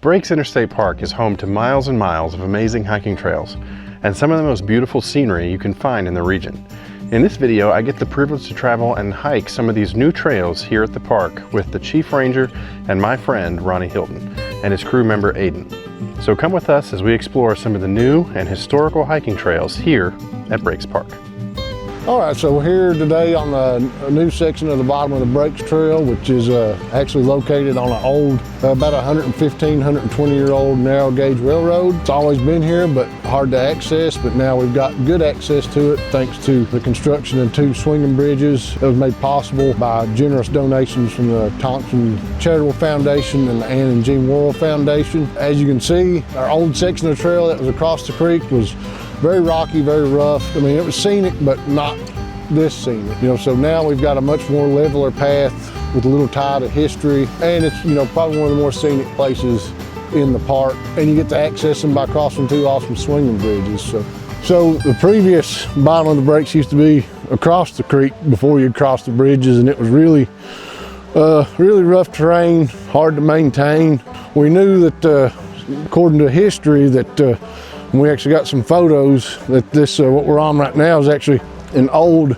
Breaks Interstate Park is home to miles and miles of amazing hiking trails and some of the most beautiful scenery you can find in the region. In this video, I get the privilege to travel and hike some of these new trails here at the park with the Chief Ranger and my friend Ronnie Hilton and his crew member Aiden. So come with us as we explore some of the new and historical hiking trails here at Breaks Park. All right, so we're here today on a new section of the bottom of the Breaks Trail, which is actually located on an old, about 115, 120-year-old narrow gauge railroad. It's always been here, but hard to access, but now we've got good access to it thanks to the construction of 2 swinging bridges that was made possible by generous donations from the Thompson Charitable Foundation and the Ann and Jean Worrell Foundation. As you can see, our old section of trail that was across the creek was very rocky, very rough. I mean, it was scenic, but not this scenic. So now we've got a much more leveler path with a little tie to history, and it's, probably one of the more scenic places in the park. And you get to access them by crossing 2 awesome swinging bridges. So the previous bottom of the Breaks used to be across the creek before you'd cross the bridges, and it was really rough terrain, hard to maintain. We knew that, according to history, that we actually got some photos that this, what we're on right now, is actually an old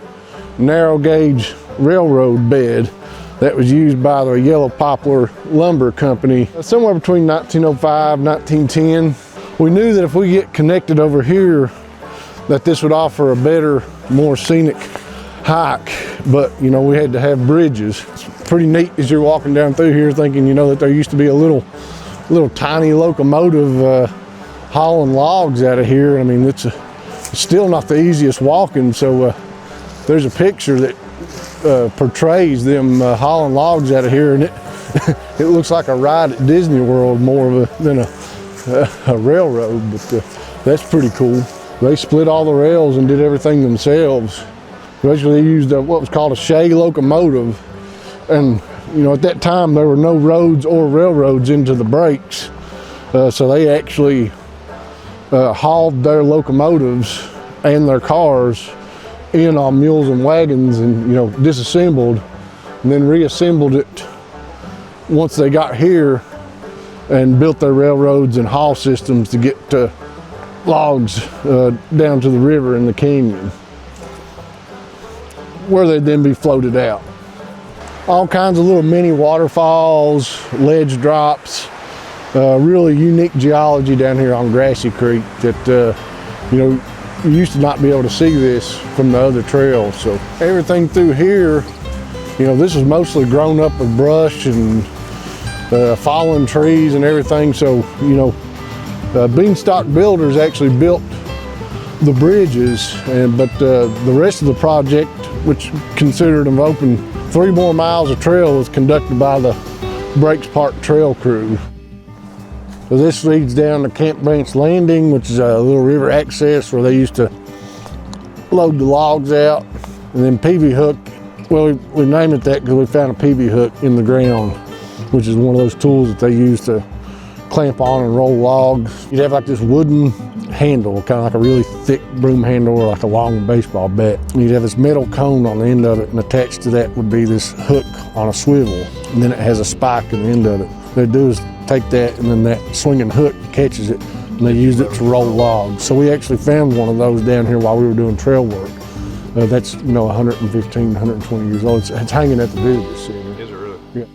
narrow gauge railroad bed that was used by the Yellow Poplar Lumber Company somewhere between 1905 and 1910. We knew that if we get connected over here, that this would offer a better, more scenic hike, but we had to have bridges. It's pretty neat as you're walking down through here thinking, that there used to be a little tiny locomotive hauling logs out of here. I mean, it's still not the easiest walking, so there's a picture that portrays them hauling logs out of here, and it looks like a ride at Disney World more than a railroad, but that's pretty cool. They split all the rails and did everything themselves. Basically, they used what was called a shay locomotive, and at that time there were no roads or railroads into the Breaks, so they actually hauled their locomotives and their cars in on mules and wagons and disassembled and then reassembled it once they got here and built their railroads and haul systems to get logs down to the river in the canyon where they'd then be floated out. All kinds of little mini waterfalls, ledge drops, really unique geology down here on Grassy Creek that you used to not be able to see this from the other trails. So everything through here, this is mostly grown up with brush and fallen trees and everything. So Beanstalk Builders actually built the bridges, but the rest of the project, which considered an open 3 more miles of trail, was conducted by the Breaks Park Trail crew. So this leads down to Camp Branch Landing, which is a little river access where they used to load the logs out. And then PV Hook, well, we named it that because we found a PV hook in the ground, which is one of those tools that they use to clamp on and roll logs. You'd have like this wooden handle, kind of like a really thick broom handle or like a long baseball bat. And you'd have this metal cone on the end of it, and attached to that would be this hook on a swivel. And then it has a spike in the end of it. What they do is take that, and then that swinging hook catches it, and they used it to roll logs. So we actually found one of those down here while we were doing trail work. That's 115, 120 years old. It's hanging at the visitor center. Is it really? Yeah.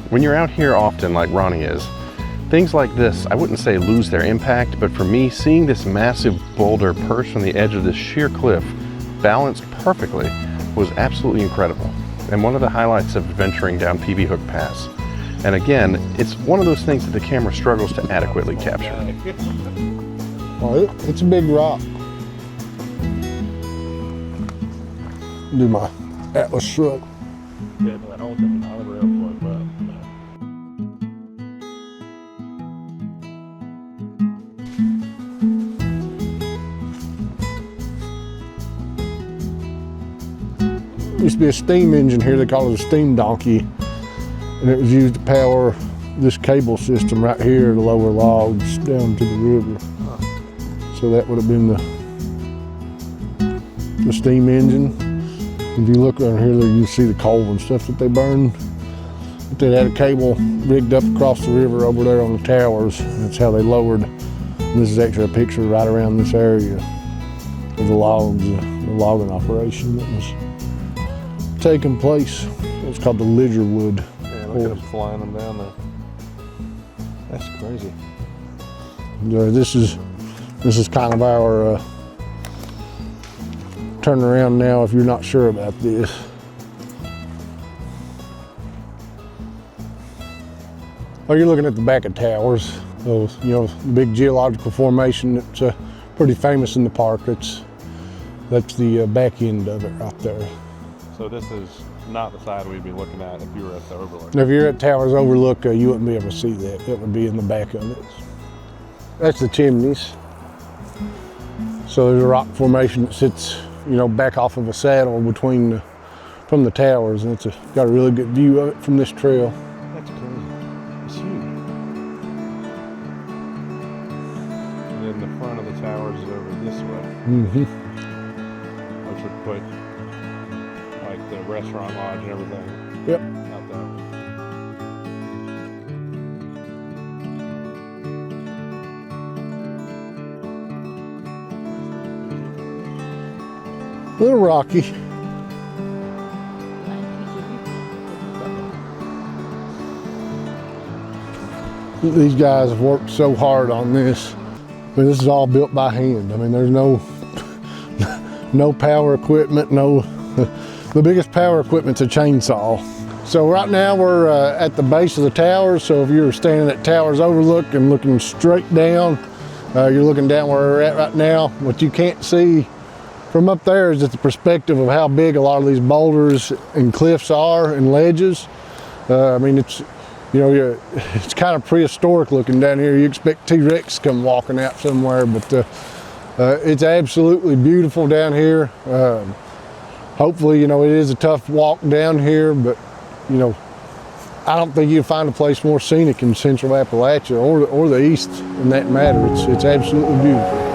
When you're out here often like Ronnie is, Things like this, I wouldn't say lose their impact, but for me, seeing this massive boulder perched on the edge of this sheer cliff, balanced perfectly, was absolutely incredible, and one of the highlights of adventuring down PB Hook Pass. And again, it's one of those things that the camera struggles to adequately capture. Well, it's a big rock. Do my Atlas shrug. Yeah, that whole thing, all the rail float up. Used to be a steam engine here, they call it a steam donkey, and it was used to power this cable system right here to lower logs down to the river. So that would have been the steam engine. If you look around here, you can see the coal and stuff that they burned. But they had a cable rigged up across the river over there on the towers. That's how they lowered. And this is actually a picture right around this area of the logs, the logging operation that was taking place. It's called the Lidgerwood. Yeah, look at them flying them down there. That's crazy. This is kind of our turn around now if you're not sure about this. Oh, you're looking at the back of towers. Those, you know, the big geological formation that's pretty famous in the park. That's the back end of it right there. So this is not the side we'd be looking at if you were at the overlook. If you're at Towers Overlook, you wouldn't be able to see that. That would be in the back of it. That's the chimneys. So there's a rock formation that sits, you know, back off of a saddle from the towers, and it's got a really good view of it from this trail. That's crazy. It's huge. And then the front of the towers is over this way. Mm-hmm. Which would put like the restaurant lodge and everything Yep. out there. A little rocky. These guys have worked so hard on this. I mean, this is all built by hand. I mean, there's no power equipment, the biggest power equipment's a chainsaw. So right now we're at the base of the towers. So if you're standing at Towers Overlook and looking straight down, you're looking down where we're at right now. What you can't see from up there is just the perspective of how big a lot of these boulders and cliffs are and ledges. I mean, it's, you know, it's kind of prehistoric looking down here. You expect T-Rex to come walking out somewhere, but it's absolutely beautiful down here. Hopefully, you know, it is a tough walk down here, but, you know, I don't think you'll find a place more scenic in Central Appalachia or the East in that matter. It's absolutely beautiful.